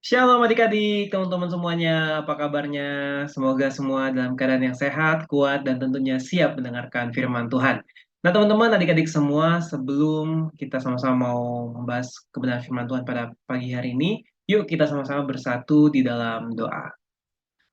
Shalom adik-adik, teman-teman semuanya, apa kabarnya? Semoga semua dalam keadaan yang sehat, kuat, dan tentunya siap mendengarkan firman Tuhan. Nah teman-teman, adik-adik semua, sebelum kita sama-sama mau membahas kebenaran firman Tuhan pada pagi hari ini, yuk kita sama-sama bersatu di dalam doa.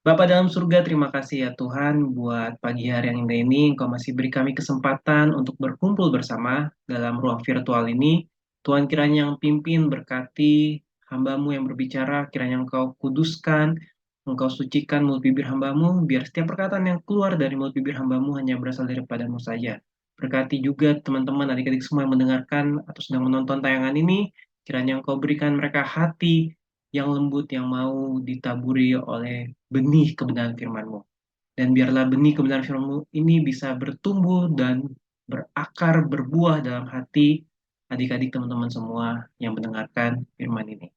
Bapa dalam surga, terima kasih ya Tuhan buat pagi hari yang indah ini. Engkau masih beri kami kesempatan untuk berkumpul bersama dalam ruang virtual ini. Tuhan kiranya yang pimpin, berkati hambamu yang berbicara, kiranya Engkau kuduskan, Engkau sucikan mulut bibir hambamu, biar setiap perkataan yang keluar dari mulut bibir hambamu hanya berasal daripadamu saja. Berkati juga teman-teman, adik-adik semua yang mendengarkan atau sedang menonton tayangan ini, kiranya Engkau berikan mereka hati yang lembut yang mau ditaburi oleh benih kebenaran firman-Mu. Dan biarlah benih kebenaran firman-Mu ini bisa bertumbuh dan berakar, berbuah dalam hati adik-adik teman-teman semua yang mendengarkan firman ini.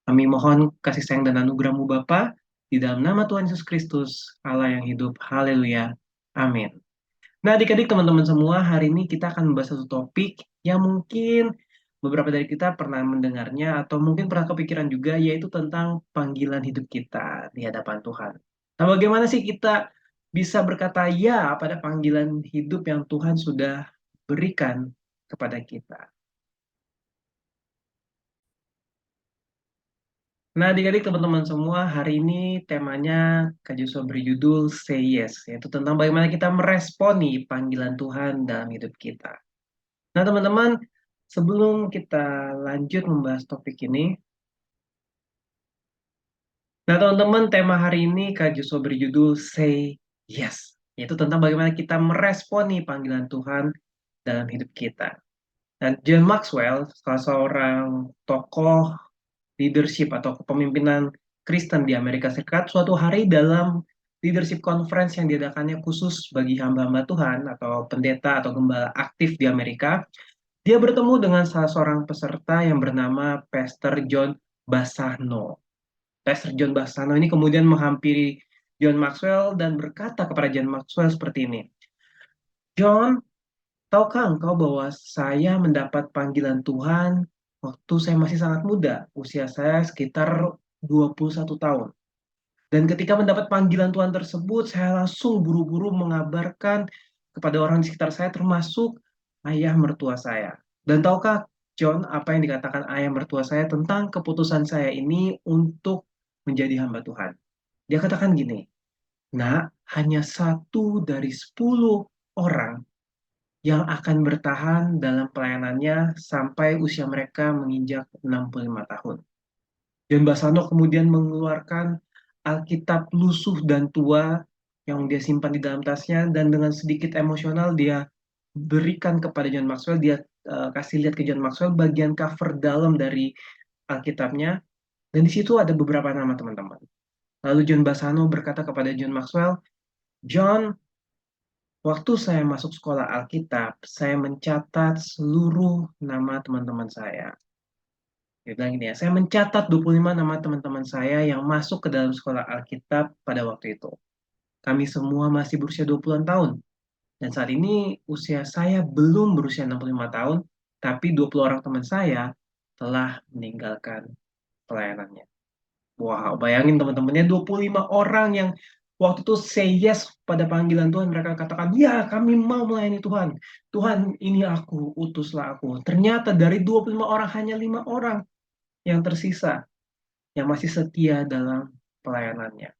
Kami mohon kasih sayang dan anugerah-Mu Bapa, di dalam nama Tuhan Yesus Kristus, Allah yang hidup. Haleluya. Amin. Nah, adik-adik teman-teman semua, hari ini kita akan membahas satu topik yang mungkin beberapa dari kita pernah mendengarnya atau mungkin pernah kepikiran juga, yaitu tentang panggilan hidup kita di hadapan Tuhan. Nah, bagaimana sih kita bisa berkata ya pada panggilan hidup yang Tuhan sudah berikan kepada kita? Nah, adik-adik teman-teman semua, hari ini temanya Kak Joshua berjudul Say Yes, yaitu tentang bagaimana kita meresponi panggilan Tuhan dalam hidup kita. Nah, teman-teman, sebelum kita lanjut membahas topik ini, nah, teman-teman, tema hari ini Kak Joshua berjudul Say Yes, yaitu tentang bagaimana kita meresponi panggilan Tuhan dalam hidup kita. Dan John Maxwell, salah seorang tokoh leadership atau kepemimpinan Kristen di Amerika Serikat, suatu hari dalam leadership conference yang diadakannya khusus bagi hamba-hamba Tuhan atau pendeta atau gembala aktif di Amerika, dia bertemu dengan salah seorang peserta yang bernama Pastor John Bassano. Pastor John Bassano ini kemudian menghampiri John Maxwell dan berkata kepada John Maxwell seperti ini, John, tahukah engkau bahwa saya mendapat panggilan Tuhan waktu saya masih sangat muda, usia saya sekitar 21 tahun. Dan ketika mendapat panggilan Tuhan tersebut, saya langsung buru-buru mengabarkan kepada orang di sekitar saya, termasuk ayah mertua saya. Dan tahukah, John, apa yang dikatakan ayah mertua saya tentang keputusan saya ini untuk menjadi hamba Tuhan? Dia katakan gini, nah, hanya satu dari 10 orang yang akan bertahan dalam pelayanannya sampai usia mereka menginjak 65 tahun. Dan Basano kemudian mengeluarkan Alkitab lusuh dan tua yang dia simpan di dalam tasnya, dan dengan sedikit emosional dia berikan kepada John Maxwell, dia kasih lihat ke John Maxwell bagian cover dalam dari Alkitabnya, dan di situ ada beberapa nama teman-teman. Lalu John Basano berkata kepada John Maxwell, John, waktu saya masuk sekolah Alkitab, saya mencatat seluruh nama teman-teman saya. Dia bilang gini ya, saya mencatat 25 nama teman-teman saya yang masuk ke dalam sekolah Alkitab pada waktu itu. Kami semua masih berusia 20-an tahun. Dan saat ini usia saya belum berusia 65 tahun, tapi 20 orang teman saya telah meninggalkan pelayanannya. Wow, bayangin teman-temannya 25 orang yang waktu itu say yes pada panggilan Tuhan. Mereka katakan, ya kami mau melayani Tuhan. Tuhan ini aku, utuslah aku. Ternyata dari 25 orang hanya 5 orang yang tersisa, yang masih setia dalam pelayanannya.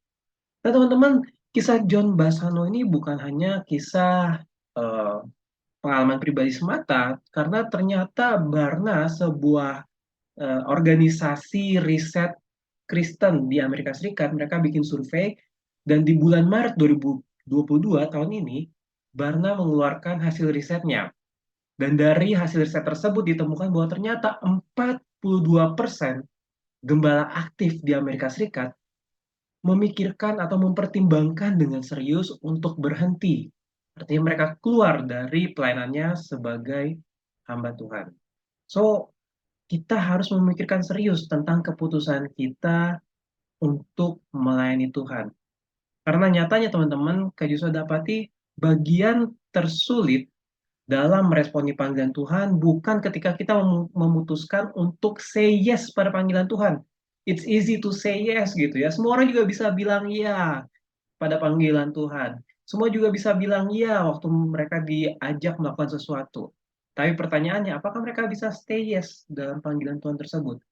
Nah teman-teman, kisah John Basano ini bukan hanya kisah eh, pengalaman pribadi semata, karena ternyata Barna, sebuah organisasi riset Kristen di Amerika Serikat, mereka bikin survei, dan di bulan Maret 2022 tahun ini, Barna mengeluarkan hasil risetnya. Dan dari hasil riset tersebut ditemukan bahwa ternyata 42% gembala aktif di Amerika Serikat memikirkan atau mempertimbangkan dengan serius untuk berhenti. Artinya mereka keluar dari pelayanannya sebagai hamba Tuhan. So, kita harus memikirkan serius tentang keputusan kita untuk melayani Tuhan. Karena nyatanya teman-teman, Kak Yusuf dapati bagian tersulit dalam meresponi panggilan Tuhan bukan ketika kita memutuskan untuk say yes pada panggilan Tuhan. it's easy to say yes gitu ya. Semua orang juga bisa bilang iya pada panggilan Tuhan. Semua juga bisa bilang iya waktu mereka diajak melakukan sesuatu. Tapi pertanyaannya, apakah mereka bisa stay yes dalam panggilan Tuhan tersebut?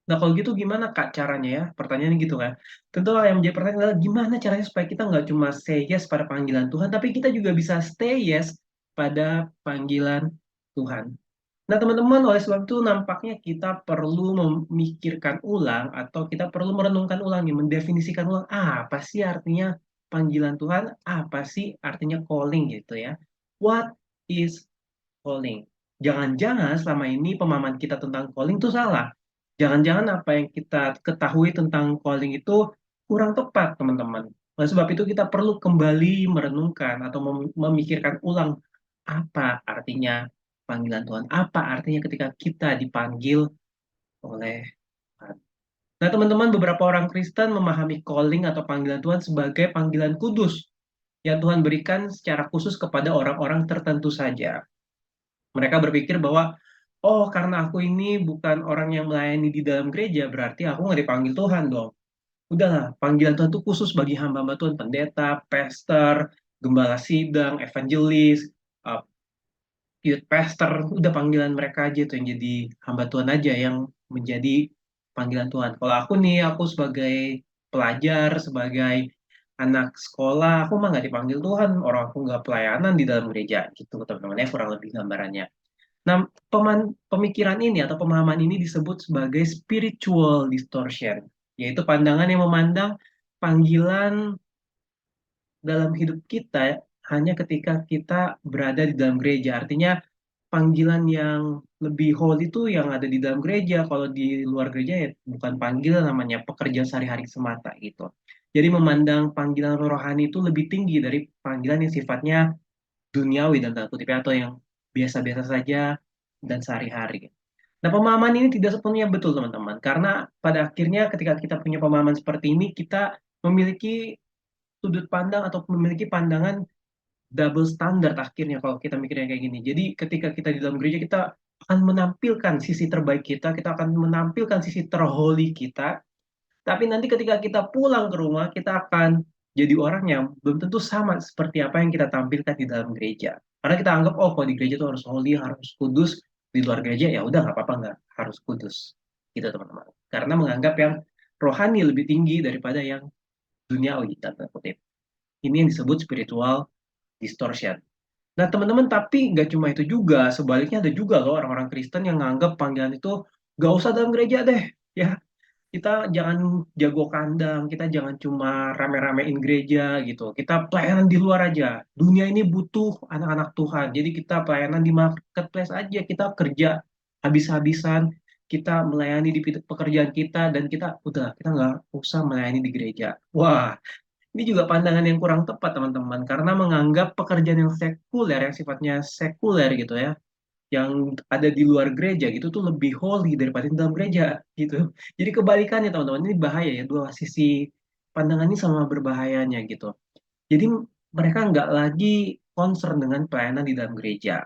Nah, kalau gitu gimana Kak caranya ya? Pertanyaannya gitu kan. Tentu yang menjadi pertanyaan adalah gimana caranya supaya kita nggak cuma say yes pada panggilan Tuhan, tapi kita juga bisa stay yes pada panggilan Tuhan. Nah, teman-teman, oleh sebab itu nampaknya kita perlu memikirkan ulang atau kita perlu merenungkan ulang nih, mendefinisikan ulang apa sih artinya panggilan Tuhan, apa sih artinya calling gitu ya. What is calling? Jangan-jangan selama ini pemahaman kita tentang calling itu salah. Jangan-jangan apa yang kita ketahui tentang calling itu kurang tepat, teman-teman. Oleh sebab itu kita perlu kembali merenungkan atau memikirkan ulang apa artinya panggilan Tuhan, apa artinya ketika kita dipanggil oleh Tuhan. Nah, teman-teman, beberapa orang Kristen memahami calling atau panggilan Tuhan sebagai panggilan kudus yang Tuhan berikan secara khusus kepada orang-orang tertentu saja. Mereka berpikir bahwa, oh karena aku ini bukan orang yang melayani di dalam gereja, berarti aku nggak dipanggil Tuhan dong. Udahlah, panggilan Tuhan itu khusus bagi hamba-hamba Tuhan, pendeta, pastor, gembala sidang, evangelis, uh, youth pastor, udah panggilan mereka aja tuh yang jadi hamba Tuhan aja yang menjadi panggilan Tuhan. Kalau aku nih, aku sebagai pelajar, sebagai anak sekolah, aku mah nggak dipanggil Tuhan, orang aku nggak pelayanan di dalam gereja, gitu teman-teman ya, kurang lebih gambarannya. Nah, pemikiran ini atau pemahaman ini disebut sebagai spiritual distortion, yaitu pandangan yang memandang panggilan dalam hidup kita hanya ketika kita berada di dalam gereja. Artinya panggilan yang lebih holy itu yang ada di dalam gereja. Kalau di luar gereja ya bukan panggilan, namanya pekerjaan sehari-hari semata gitu. Jadi memandang panggilan rohani itu lebih tinggi dari panggilan yang sifatnya duniawi dan tanda kutip atau yang biasa-biasa saja dan sehari-hari. Nah, pemahaman ini tidak sepenuhnya betul, teman-teman. Karena pada akhirnya ketika kita punya pemahaman seperti ini, kita memiliki sudut pandang atau memiliki pandangan double standard akhirnya kalau kita mikirnya kayak gini. Jadi ketika kita di dalam gereja kita akan menampilkan sisi terbaik kita akan menampilkan sisi terholy kita, tapi nanti ketika kita pulang ke rumah kita akan jadi orang yang belum tentu sama seperti apa yang kita tampilkan di dalam gereja. Karena kita anggap oh kalau di gereja itu harus holy, harus kudus, di luar gereja ya udah nggak apa-apa nggak harus kudus. Gitu teman-teman. Karena menganggap yang rohani lebih tinggi daripada yang duniawi tanda kutip. Ini yang disebut spiritual distortion. Nah, teman-teman, tapi nggak cuma itu juga. Sebaliknya ada juga loh orang-orang Kristen yang nganggap panggilan itu nggak usah dalam gereja deh. Ya, kita jangan jago kandang, kita jangan cuma rame-ramein gereja gitu. Kita pelayanan di luar aja. Dunia ini butuh anak-anak Tuhan. Jadi kita pelayanan di marketplace aja. Kita kerja habis-habisan. Kita melayani di pekerjaan kita dan kita udah kita nggak usah melayani di gereja. Wah, ini juga pandangan yang kurang tepat, teman-teman, karena menganggap pekerjaan yang sekuler, yang sifatnya sekuler gitu ya, yang ada di luar gereja gitu tuh lebih holy daripada di dalam gereja gitu. Jadi kebalikannya, teman-teman, ini bahaya ya, dua sisi pandangan ini sama berbahayanya gitu. Jadi mereka nggak lagi concern dengan pelayanan di dalam gereja.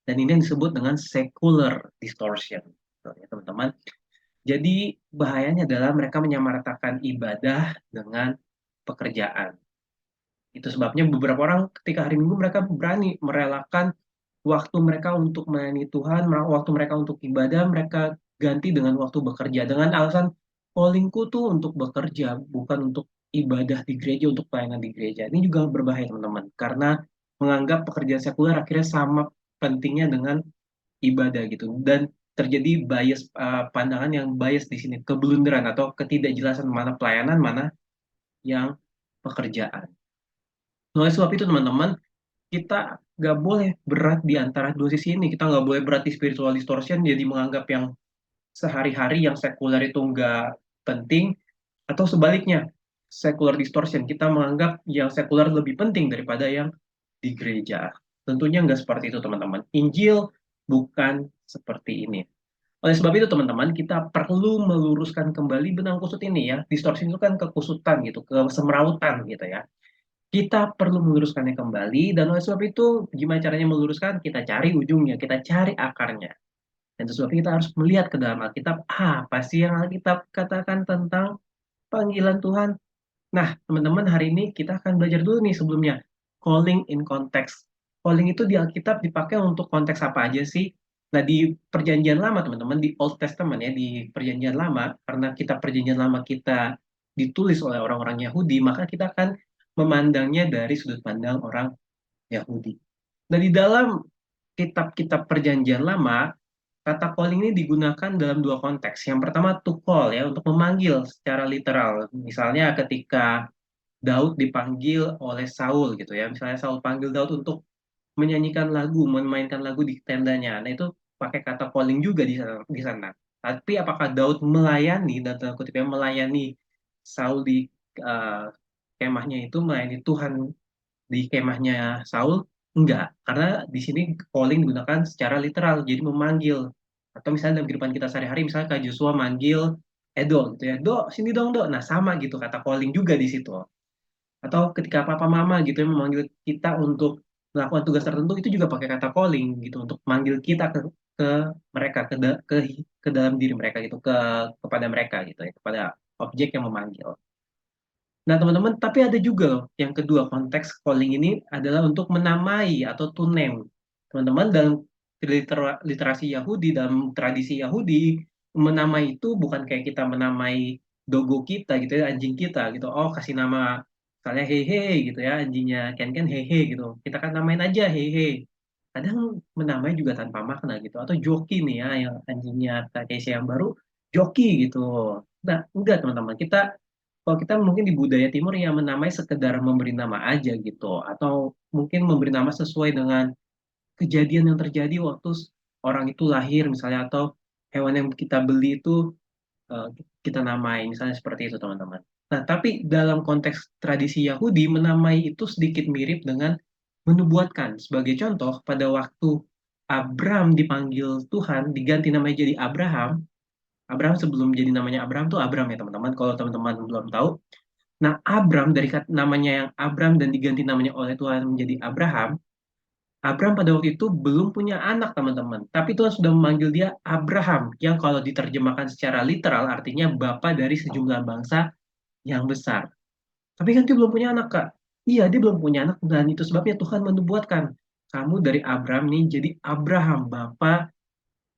Dan ini yang disebut dengan secular distortion, gitu ya, teman-teman. Jadi bahayanya adalah mereka menyamaratakan ibadah dengan pekerjaan. Itu sebabnya beberapa orang ketika hari Minggu mereka berani merelakan waktu mereka untuk melayani Tuhan, waktu mereka untuk ibadah, mereka ganti dengan waktu bekerja. Dengan alasan callingku tuh untuk bekerja, bukan untuk ibadah di gereja, untuk pelayanan di gereja. Ini juga berbahaya teman-teman, karena menganggap pekerjaan sekuler akhirnya sama pentingnya dengan ibadah gitu. Dan terjadi bias pandangan yang bias di sini, keblunderan atau ketidakjelasan mana pelayanan, mana yang pekerjaan. Nah, oleh sebab itu teman-teman, kita nggak boleh berat di antara dua sisi ini. Kita nggak boleh berat di spiritual distortion, jadi menganggap yang sehari-hari, yang sekuler itu nggak penting, atau sebaliknya, secular distortion, kita menganggap yang sekuler lebih penting daripada yang di gereja. Tentunya nggak seperti itu, teman-teman. Injil bukan seperti ini. Oleh sebab itu, teman-teman, kita perlu meluruskan kembali benang kusut ini ya. Distortion itu kan kekusutan gitu, kesemrautan gitu ya. Kita perlu meluruskannya kembali, dan oleh sebab itu, gimana caranya meluruskan? Kita cari ujungnya, kita cari akarnya. Dan itu sebabnya kita harus melihat ke dalam Alkitab, apa sih yang Alkitab katakan tentang panggilan Tuhan. Nah, teman-teman, hari ini kita akan belajar dulu nih sebelumnya. Calling in context. Calling itu di Alkitab dipakai untuk konteks apa aja sih? Nah, di Perjanjian Lama, teman-teman, di Old Testament ya, di Perjanjian Lama, karena kita Perjanjian Lama kita ditulis oleh orang-orang Yahudi, maka kita akan memandangnya dari sudut pandang orang Yahudi. Nah, di dalam kitab-kitab Perjanjian Lama, kata calling ini digunakan dalam dua konteks. Yang pertama, to call ya, untuk memanggil secara literal. Misalnya ketika Daud dipanggil oleh Saul gitu ya. Misalnya Saul panggil Daud untuk menyanyikan lagu, memainkan lagu di tendanya. Nah, itu pakai kata calling juga di sana. Tapi apakah Daud melayani dan tanda kutipnya melayani Saul di uh, kemahnya itu, melayani Tuhan di kemahnya Saul? Enggak, karena di sini calling digunakan secara literal, jadi memanggil. Atau misalnya dalam kehidupan kita sehari-hari, misalnya Kak Joshua manggil Edo gitu ya, Do, sini dong, Do. Nah, sama gitu kata calling juga di situ. Atau ketika papa mama gitu ya memanggil kita untuk melakukan tugas tertentu, itu juga pakai kata calling gitu untuk manggil kita ke mereka, ke dalam diri mereka gitu, kepada mereka gitu ya, kepada objek yang memanggil. Nah, teman-teman, tapi ada juga loh yang kedua, konteks calling ini adalah untuk menamai atau to name. Teman-teman, dalam literasi Yahudi, dalam tradisi Yahudi, menamai itu bukan kayak kita menamai dogo kita gitu ya, anjing kita gitu. Oh, kasih nama misalnya hehe gitu ya, anjingnya Ken Ken hehe gitu. Kita kan namain aja hehe. Kadang menamai juga tanpa makna gitu. Atau Joki nih ya, yang anjingnya Takeshi yang baru, Joki gitu. Nah, enggak teman-teman. Kalau kita mungkin di budaya timur ya menamai sekedar memberi nama aja gitu, atau mungkin memberi nama sesuai dengan kejadian yang terjadi waktu orang itu lahir misalnya, atau hewan yang kita beli itu eh, kita namai misalnya seperti itu teman-teman. Nah, tapi dalam konteks tradisi Yahudi menamai itu sedikit mirip dengan menubuatkan. Sebagai contoh, pada waktu Abram dipanggil Tuhan diganti namanya jadi Abraham. Abraham sebelum jadi namanya Abraham tuh Abram ya teman-teman. Kalau teman-teman belum tahu, nah, Abram dari namanya yang Abram dan diganti namanya oleh Tuhan menjadi Abraham. Abram pada waktu itu belum punya anak, teman-teman. Tapi Tuhan sudah memanggil dia Abraham, yang kalau diterjemahkan secara literal artinya bapa dari sejumlah bangsa yang besar. Tapi kan dia belum punya anak, Kak. Iya, dia belum punya anak, dan itu sebabnya Tuhan menubuatkan, kamu dari Abram nih jadi Abraham, bapa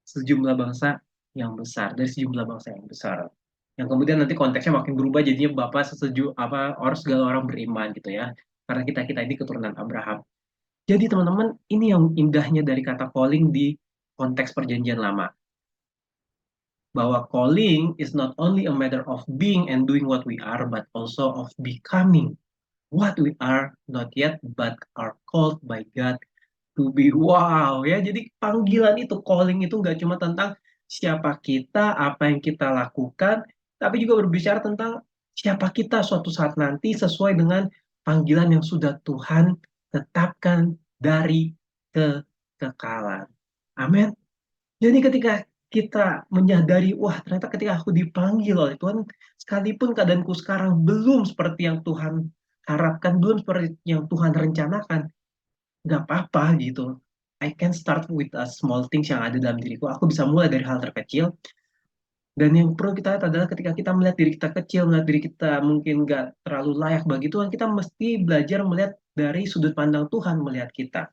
sejumlah bangsa yang besar, dari sejumlah bangsa yang besar. Yang kemudian nanti konteksnya makin berubah, jadinya bapak apa orang, segala orang beriman gitu ya, karena kita kita ini keturunan Abraham. Jadi teman-teman, ini yang indahnya dari kata calling di konteks perjanjian lama, bahwa calling is not only a matter of being and doing what we are, but also of becoming what we are not yet, but are called by God to be. Wow ya, jadi panggilan itu, calling itu nggak cuma tentang siapa kita, apa yang kita lakukan, tapi juga berbicara tentang siapa kita suatu saat nanti sesuai dengan panggilan yang sudah Tuhan tetapkan dari kekekalan. Amin. Jadi ketika kita menyadari, wah ternyata ketika aku dipanggil oleh Tuhan, sekalipun keadaanku sekarang belum seperti yang Tuhan harapkan, belum seperti yang Tuhan rencanakan, nggak apa-apa gitu. I can start with a small things yang ada dalam diriku. Aku bisa mulai dari hal terkecil. Dan yang perlu kita lihat adalah ketika kita melihat diri kita kecil, melihat diri kita mungkin nggak terlalu layak bagi Tuhan, kita mesti belajar melihat dari sudut pandang Tuhan melihat kita.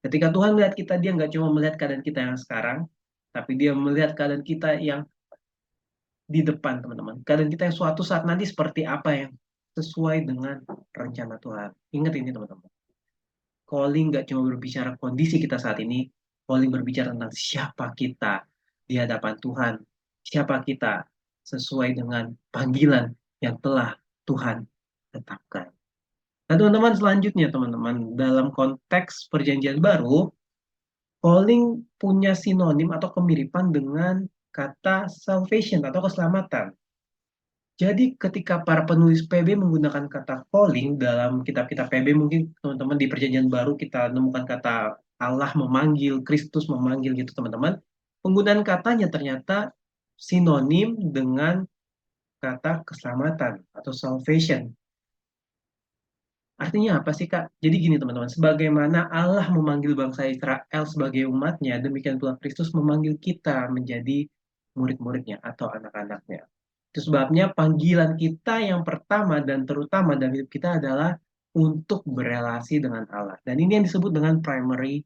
Ketika Tuhan melihat kita, dia nggak cuma melihat keadaan kita yang sekarang, tapi dia melihat keadaan kita yang di depan, teman-teman. Keadaan kita yang suatu saat nanti seperti apa yang sesuai dengan rencana Tuhan. Ingat ini, teman-teman. Calling nggak cuma berbicara kondisi kita saat ini, calling berbicara tentang siapa kita di hadapan Tuhan, siapa kita sesuai dengan panggilan yang telah Tuhan tetapkan. Nah, teman-teman, selanjutnya, teman-teman, dalam konteks perjanjian baru, calling punya sinonim atau kemiripan dengan kata salvation atau keselamatan. Jadi ketika para penulis PB menggunakan kata calling dalam kitab-kitab PB, mungkin teman-teman di Perjanjian Baru kita nemukan kata Allah memanggil, Kristus memanggil gitu teman-teman. Penggunaan katanya ternyata sinonim dengan kata keselamatan atau salvation. Artinya apa sih, Kak? Jadi gini teman-teman, sebagaimana Allah memanggil bangsa Israel sebagai umatnya, demikian pula Kristus memanggil kita menjadi murid-muridnya atau anak-anaknya. Itu sebabnya panggilan kita yang pertama dan terutama dalam hidup kita adalah untuk berelasi dengan Allah. Dan ini yang disebut dengan primary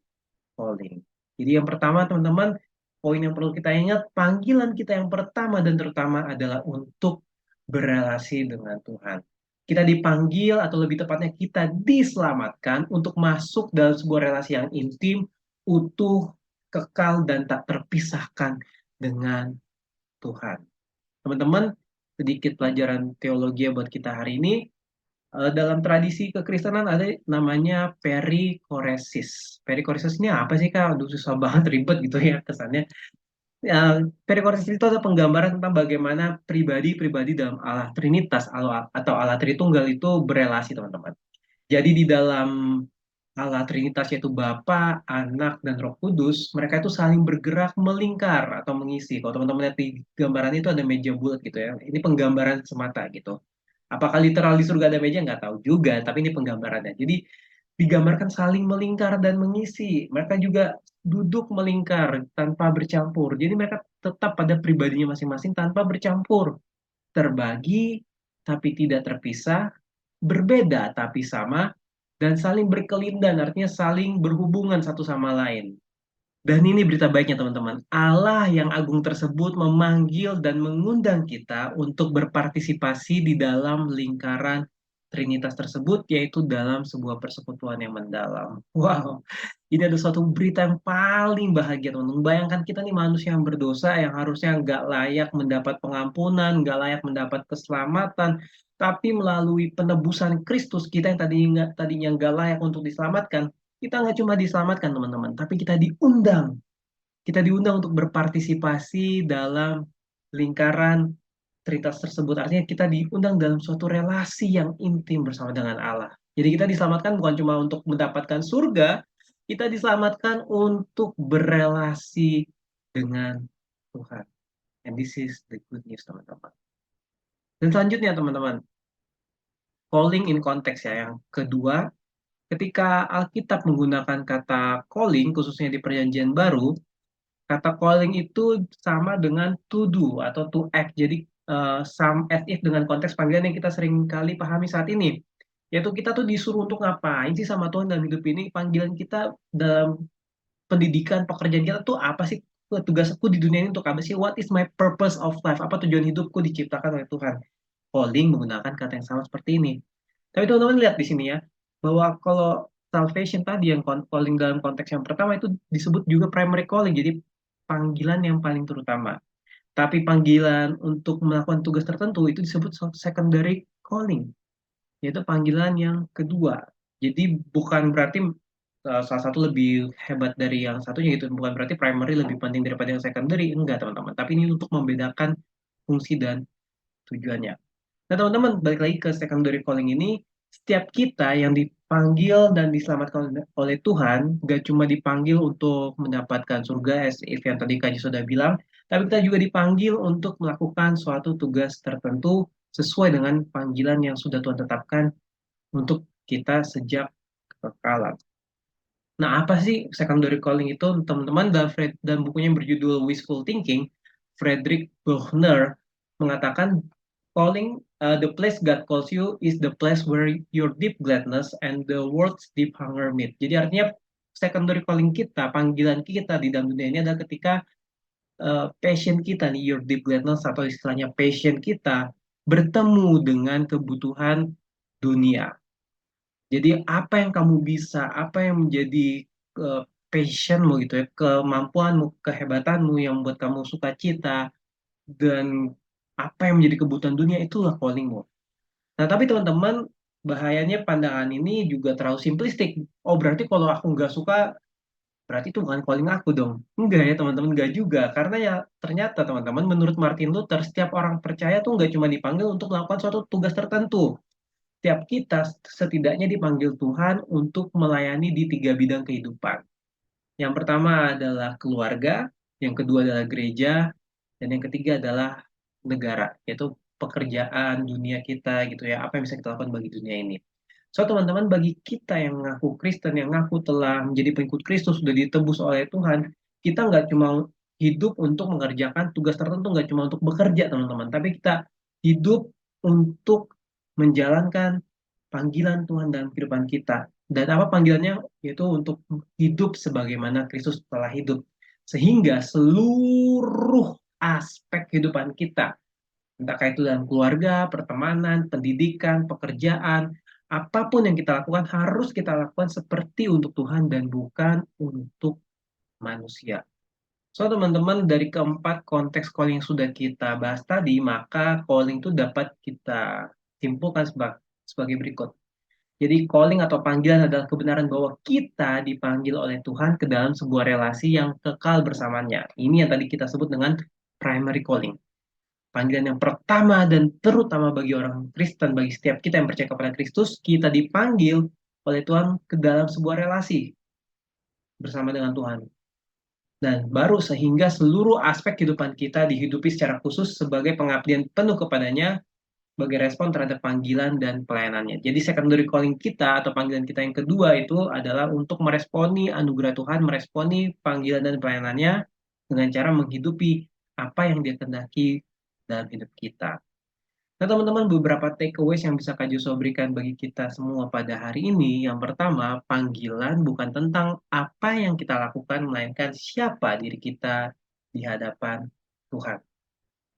calling. Jadi yang pertama teman-teman, poin yang perlu kita ingat, panggilan kita yang pertama dan terutama adalah untuk berelasi dengan Tuhan. Kita dipanggil atau lebih tepatnya kita diselamatkan untuk masuk dalam sebuah relasi yang intim, utuh, kekal, dan tak terpisahkan dengan Tuhan. Teman-teman, sedikit pelajaran teologi buat kita hari ini. Dalam tradisi kekristenan ada namanya perikoresis. Perikoresis ini apa sih, Kak? Aduh, susah banget, ribet gitu ya kesannya. Perikoresis itu adalah penggambaran tentang bagaimana pribadi-pribadi dalam Allah Trinitas atau Allah Tritunggal itu berelasi, teman-teman. Jadi di dalam Allah Trinitas yaitu Bapa, Anak, dan Roh Kudus, mereka itu saling bergerak melingkar atau mengisi. Kalau teman-teman lihat di gambaran itu ada meja bulat gitu ya. Ini penggambaran semata gitu. Apakah literal di surga ada meja? Nggak tahu juga, tapi ini penggambarannya. Jadi digambarkan saling melingkar dan mengisi. Mereka juga duduk melingkar tanpa bercampur. Jadi mereka tetap pada pribadinya masing-masing tanpa bercampur. Terbagi tapi tidak terpisah, berbeda tapi sama, dan saling berkelindan, artinya saling berhubungan satu sama lain. Dan ini berita baiknya teman-teman. Allah yang agung tersebut memanggil dan mengundang kita untuk berpartisipasi di dalam lingkaran Trinitas tersebut, yaitu dalam sebuah persekutuan yang mendalam. Wow, ini ada suatu berita yang paling bahagia teman-teman. Bayangkan kita nih manusia yang berdosa, yang harusnya nggak layak mendapat pengampunan, nggak layak mendapat keselamatan, tapi melalui penebusan Kristus kita yang tadinya nggak layak untuk diselamatkan, kita nggak cuma diselamatkan teman-teman, tapi kita diundang. Kita diundang untuk berpartisipasi dalam lingkaran Trinitas tersebut. Artinya kita diundang dalam suatu relasi yang intim bersama dengan Allah. Jadi kita diselamatkan bukan cuma untuk mendapatkan surga, kita diselamatkan untuk berelasi dengan Tuhan. And this is the good news, teman-teman. Dan selanjutnya, teman-teman, calling in konteks ya. Yang kedua, ketika Alkitab menggunakan kata calling, khususnya di Perjanjian Baru, kata calling itu sama dengan to do atau to act. Jadi some as if dengan konteks panggilan yang kita sering kali pahami saat ini. Yaitu kita tuh disuruh untuk ngapain sih sama Tuhan dalam hidup ini? Panggilan kita dalam pendidikan, pekerjaan kita tuh apa sih? Tugasku di dunia ini untuk apa sih? What is my purpose of life? Apa tujuan hidupku diciptakan oleh Tuhan? Calling menggunakan kata yang sama seperti ini. Tapi teman-teman lihat di sini ya, bahwa kalau salvation tadi yang calling dalam konteks yang pertama itu disebut juga primary calling, jadi panggilan yang paling terutama. Tapi panggilan untuk melakukan tugas tertentu itu disebut secondary calling, yaitu panggilan yang kedua. Jadi bukan berarti salah satu lebih hebat dari yang satunya gitu, bukan berarti primary lebih penting daripada yang secondary, enggak teman-teman. Tapi ini untuk membedakan fungsi dan tujuannya. Nah, teman-teman, balik lagi ke secondary calling ini, setiap kita yang dipanggil dan diselamatkan oleh Tuhan, gak cuma dipanggil untuk mendapatkan surga, as if yang tadi Kak sudah bilang, tapi kita juga dipanggil untuk melakukan suatu tugas tertentu sesuai dengan panggilan yang sudah Tuhan tetapkan untuk kita sejak kekekalan. Nah, apa sih secondary calling itu? Teman-teman, dalam bukunya yang berjudul Wishful Thinking, Frederick Buechner mengatakan calling the place God calls you is the place where your deep gladness and the world's deep hunger meet. Jadi artinya secondary calling kita, panggilan kita di dalam dunia ini adalah ketika passion kita nih, your deep gladness atau istilahnya passion kita bertemu dengan kebutuhan dunia. Jadi apa yang kamu bisa, apa yang menjadi uh, passionmu gitu ya, kemampuanmu, kehebatanmu yang membuat kamu suka cita dan apa yang menjadi kebutuhan dunia itulah callingmu. Nah tapi teman-teman, bahayanya pandangan ini juga terlalu simplistik. Oh berarti kalau aku nggak suka, berarti itu bukan calling aku dong. Enggak ya teman-teman, enggak juga. Karena ya ternyata teman-teman, menurut Martin Luther, setiap orang percaya tuh nggak cuma dipanggil untuk melakukan suatu tugas tertentu. Setiap kita setidaknya dipanggil Tuhan untuk melayani di tiga bidang kehidupan. Yang pertama adalah keluarga, yang kedua adalah gereja, dan yang ketiga adalah negara, yaitu pekerjaan dunia kita gitu ya, apa yang bisa kita lakukan bagi dunia ini. So, teman-teman, bagi kita yang ngaku Kristen, yang ngaku telah menjadi pengikut Kristus, sudah ditebus oleh Tuhan, kita nggak cuma hidup untuk mengerjakan tugas tertentu, nggak cuma untuk bekerja, teman-teman, tapi kita hidup untuk menjalankan panggilan Tuhan dalam kehidupan kita. Dan apa panggilannya? Yaitu untuk hidup sebagaimana Kristus telah hidup. Sehingga seluruh aspek kehidupan kita, entah itu dalam keluarga, pertemanan, pendidikan, pekerjaan, apapun yang kita lakukan harus kita lakukan seperti untuk Tuhan dan bukan untuk manusia. So, teman-teman, dari keempat konteks calling yang sudah kita bahas tadi, maka calling itu dapat kita simpulkan sebagai berikut. Jadi calling atau panggilan adalah kebenaran bahwa kita dipanggil oleh Tuhan ke dalam sebuah relasi yang kekal bersamanya. Ini yang tadi kita sebut dengan primary calling. Panggilan yang pertama dan terutama bagi orang Kristen, bagi setiap kita yang percaya kepada Kristus, kita dipanggil oleh Tuhan ke dalam sebuah relasi bersama dengan Tuhan. Dan baru sehingga seluruh aspek kehidupan kita dihidupi secara khusus sebagai pengabdian penuh kepadanya sebagai respon terhadap panggilan dan pelayanannya. Jadi secondary calling kita atau panggilan kita yang kedua itu adalah untuk meresponi anugerah Tuhan, meresponi panggilan dan pelayanannya dengan cara menghidupi apa yang Dia kehendaki dalam hidup kita. Nah, teman-teman, beberapa takeaways yang bisa Kak Joshua berikan bagi kita semua pada hari ini. Yang pertama, panggilan bukan tentang apa yang kita lakukan, melainkan siapa diri kita di hadapan Tuhan.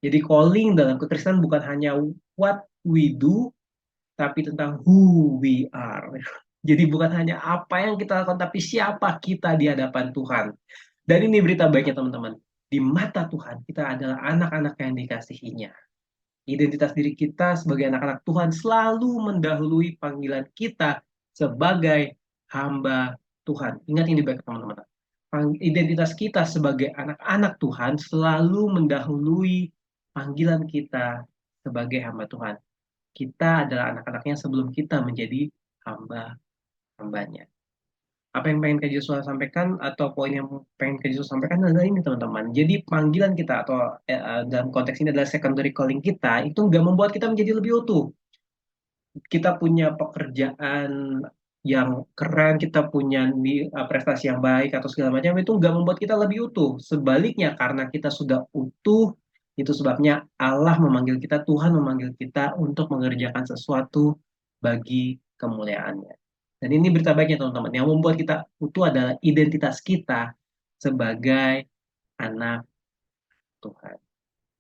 Jadi calling dalam kekristenan bukan hanya what we do, tapi tentang who we are. Jadi bukan hanya apa yang kita lakukan, tapi siapa kita di hadapan Tuhan. Dan ini berita baiknya, teman-teman. Di mata Tuhan, kita adalah anak-anak yang dikasihinya. Identitas diri kita sebagai anak-anak Tuhan selalu mendahului panggilan kita sebagai hamba Tuhan. Ingat ini baik, teman-teman. Identitas kita sebagai anak-anak Tuhan selalu mendahului panggilan kita sebagai hamba Tuhan. Kita adalah anak-anaknya sebelum kita menjadi hamba-hambanya. Apa yang pengen Kak Joshua sampaikan atau poin yang pengen Kak Joshua sampaikan adalah ini, teman-teman. Jadi panggilan kita atau dalam konteks ini adalah secondary calling kita itu nggak membuat kita menjadi lebih utuh. Kita punya pekerjaan yang keren, kita punya prestasi yang baik atau segala macam itu nggak membuat kita lebih utuh. Sebaliknya, karena kita sudah utuh, itu sebabnya Allah memanggil kita, Tuhan memanggil kita untuk mengerjakan sesuatu bagi kemuliaannya. Dan ini berita baiknya, teman-teman. Yang membuat kita utuh adalah identitas kita sebagai anak Tuhan.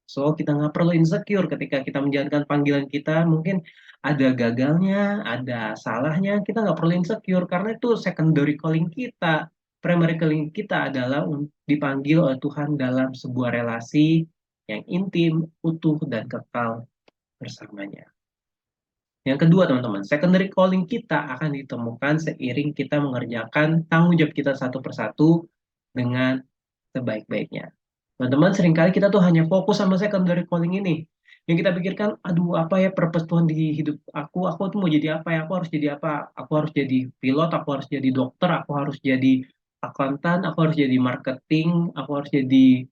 So, kita nggak perlu insecure ketika kita menjalankan panggilan kita. Mungkin ada gagalnya, ada salahnya. Kita nggak perlu insecure karena itu secondary calling kita. Primary calling kita adalah dipanggil oleh Tuhan dalam sebuah relasi yang intim, utuh, dan kekal bersamanya. Yang kedua, teman-teman, secondary calling kita akan ditemukan seiring kita mengerjakan tanggung jawab kita satu persatu dengan sebaik-baiknya. Teman-teman, seringkali kita tuh hanya fokus sama secondary calling ini. Yang kita pikirkan, aduh, apa ya purpose Tuhan di hidup aku tuh mau jadi apa ya, aku harus jadi apa, aku harus jadi pilot, aku harus jadi dokter, aku harus jadi akuntan, aku harus jadi marketing, aku harus jadi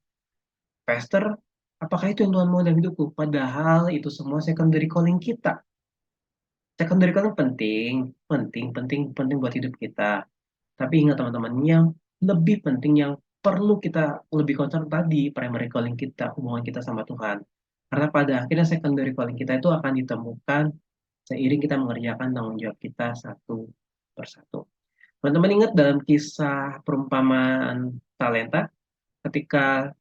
pastor. Apakah itu yang Tuhan mau dalam hidupku? Padahal itu semua secondary calling kita. Secondary calling penting, penting, penting, penting buat hidup kita. Tapi ingat, teman-teman, yang lebih penting yang perlu kita lebih concern tadi, primary calling kita, hubungan kita sama Tuhan. Karena pada akhirnya secondary calling kita itu akan ditemukan seiring kita mengerjakan tanggung jawab kita satu persatu. Teman-teman ingat dalam kisah perumpamaan talenta, ketika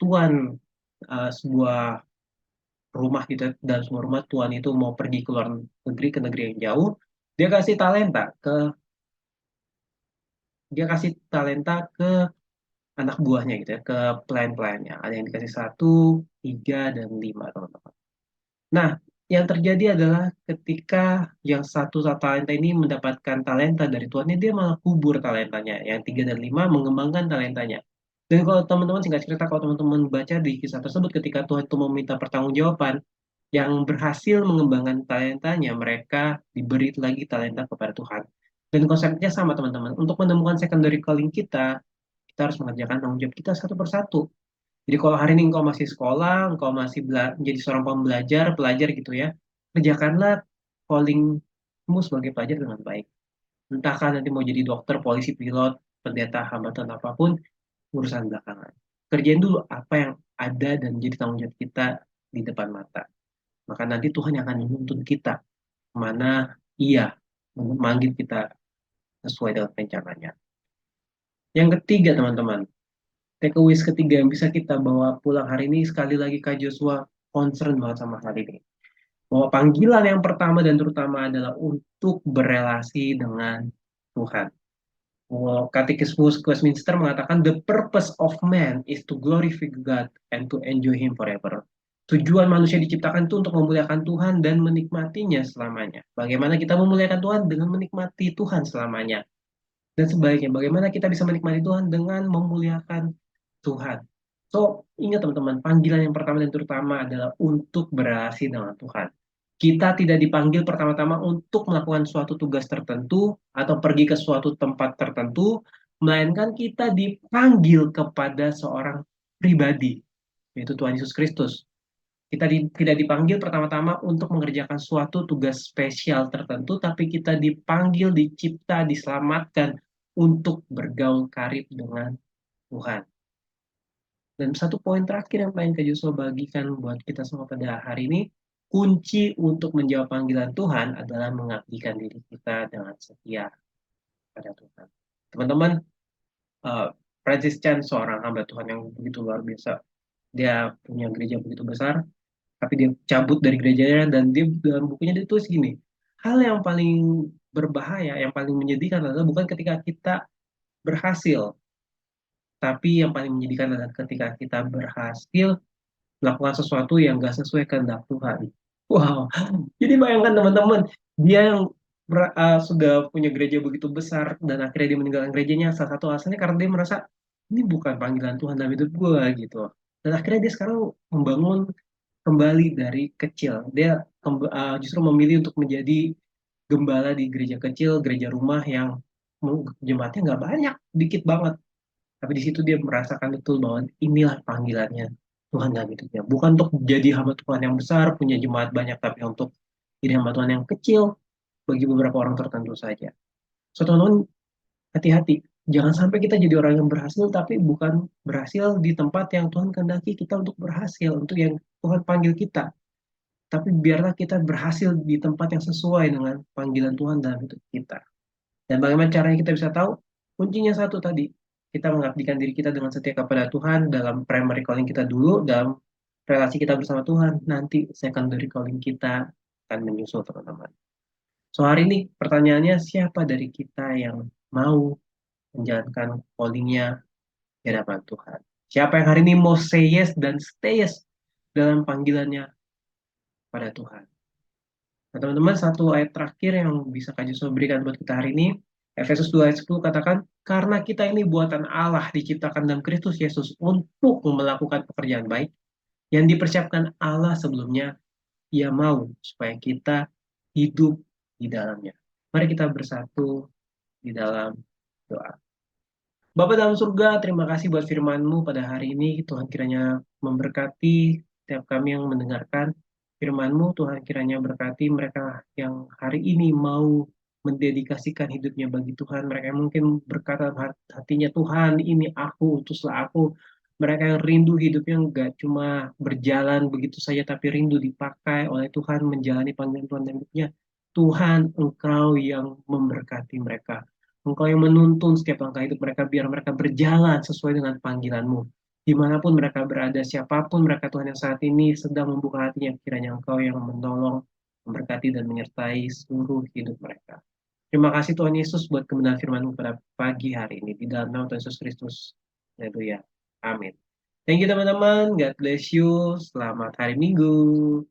Tuhan sebuah rumah gitu, dalam sebuah rumah Tuhan itu mau pergi ke luar negeri, ke negeri yang jauh, dia kasih talenta ke anak buahnya gitu ya, ke pelayan-pelayannya. Ada yang dikasih 1, 3, dan 5, teman-teman. Nah, yang terjadi adalah ketika yang satu talenta ini mendapatkan talenta dari tuannya, dia malah kubur talentanya. Yang 3 dan 5 mengembangkan talentanya. Dan kalau teman-teman, singkat cerita, kalau teman-teman baca di kisah tersebut, ketika Tuhan itu meminta pertanggungjawaban, yang berhasil mengembangkan talentanya, mereka diberi lagi talenta kepada Tuhan. Dan konsepnya sama, teman-teman. Untuk menemukan secondary calling kita harus mengerjakan tanggung jawab kita satu persatu. Jadi kalau hari ini engkau masih sekolah, engkau masih menjadi seorang pelajar gitu ya, kerjakanlah calling kamu sebagai pelajar dengan baik. Entahkah nanti mau jadi dokter, polisi, pilot, pendeta, hambatan apapun, urusan belakangan. Kerjain dulu apa yang ada dan jadi tanggung jawab kita di depan mata. Maka nanti Tuhan yang akan menuntun kita kemana Ia memanggil kita sesuai dengan rencananya. Yang ketiga, teman-teman, takeaways ketiga yang bisa kita bawa pulang hari ini, sekali lagi Kak Joshua concern banget sama hal ini. Bahwa panggilan yang pertama dan terutama adalah untuk berelasi dengan Tuhan. Katekismus Westminster mengatakan the purpose of man is to glorify God and to enjoy Him forever. Tujuan manusia diciptakan itu untuk memuliakan Tuhan dan menikmatinya selamanya. Bagaimana kita memuliakan Tuhan? Dengan menikmati Tuhan selamanya. Dan sebaliknya, bagaimana kita bisa menikmati Tuhan dengan memuliakan Tuhan. So, ingat teman-teman, panggilan yang pertama dan terutama adalah untuk berrelasi dengan Tuhan. Kita tidak dipanggil pertama-tama untuk melakukan suatu tugas tertentu atau pergi ke suatu tempat tertentu, melainkan kita dipanggil kepada seorang pribadi, yaitu Tuhan Yesus Kristus. Kita tidak dipanggil pertama-tama untuk mengerjakan suatu tugas spesial tertentu, tapi kita dipanggil, dicipta, diselamatkan untuk bergaul karib dengan Tuhan. Dan satu poin terakhir yang pengen Kak Joshua bagikan buat kita semua pada hari ini, kunci untuk menjawab panggilan Tuhan adalah mengabdikan diri kita dengan setia pada Tuhan. Teman-teman, Francis Chan seorang hamba Tuhan yang begitu luar biasa. Dia punya gereja begitu besar, tapi dia cabut dari gerejanya dan dia dalam bukunya dia tulis gini, hal yang paling berbahaya, yang paling menyedihkan adalah bukan ketika kita berhasil, tapi yang paling menyedihkan adalah ketika kita berhasil melakukan sesuatu yang gak sesuai kehendak Tuhan. Wow, jadi bayangkan teman-teman, dia yang sudah punya gereja begitu besar dan akhirnya dia meninggalkan gerejanya, salah satu alasannya karena dia merasa ini bukan panggilan Tuhan dalam hidup gue gitu. Dan akhirnya dia sekarang membangun kembali dari kecil. Dia justru memilih untuk menjadi gembala di gereja kecil, gereja rumah yang jemaatnya nggak banyak, dikit banget. Tapi di situ dia merasakan betul bahwa inilah panggilannya Tuhan dalam hidupnya. Bukan untuk jadi hamba Tuhan yang besar, punya jemaat banyak, tapi untuk jadi hamba Tuhan yang kecil bagi beberapa orang tertentu saja. So teman-teman, hati-hati. Jangan sampai kita jadi orang yang berhasil, tapi bukan berhasil di tempat yang Tuhan kehendaki kita untuk berhasil, untuk yang Tuhan panggil kita. Tapi biarlah kita berhasil di tempat yang sesuai dengan panggilan Tuhan dalam hidup kita. Dan bagaimana caranya kita bisa tahu? Kuncinya satu tadi, kita mengabdikan diri kita dengan setia kepada Tuhan dalam primary calling kita dulu, dalam relasi kita bersama Tuhan, nanti secondary calling kita akan menyusul teman-teman. So hari ini pertanyaannya, siapa dari kita yang mau menjalankan callingnya di hadapan Tuhan? Siapa yang hari ini mau say yes dan stay yes dalam panggilannya pada Tuhan? Nah, teman-teman, satu ayat terakhir yang bisa Kak Joshua berikan buat kita hari ini, Efesus 2 ayat 10 katakan, karena kita ini buatan Allah diciptakan dalam Kristus Yesus untuk melakukan pekerjaan baik yang dipersiapkan Allah sebelumnya, Ia mau supaya kita hidup di dalamnya. Mari kita bersatu di dalam doa. Bapa dalam surga, terima kasih buat firman-Mu pada hari ini. Tuhan kiranya memberkati setiap kami yang mendengarkan firman-Mu. Tuhan kiranya berkati mereka yang hari ini mau mendedikasikan hidupnya bagi Tuhan. Mereka yang mungkin berkata hatinya, Tuhan ini aku, utuslah aku. Mereka yang rindu hidupnya enggak cuma berjalan begitu saja, tapi rindu dipakai oleh Tuhan menjalani panggilan Tuhan dan hidupnya. Tuhan, Engkau yang memberkati mereka. Engkau yang menuntun setiap langkah hidup mereka biar mereka berjalan sesuai dengan panggilan-Mu. Dimanapun mereka berada, siapapun mereka Tuhan yang saat ini sedang membuka hatinya, kiranya Engkau yang menolong, memberkati dan menyertai seluruh hidup mereka. Terima kasih Tuhan Yesus buat kebenaran firman-Mu pada pagi hari ini. Di dalam nama Tuhan Yesus Kristus. Haleluya. Amin. Thank you teman-teman. God bless you. Selamat hari Minggu.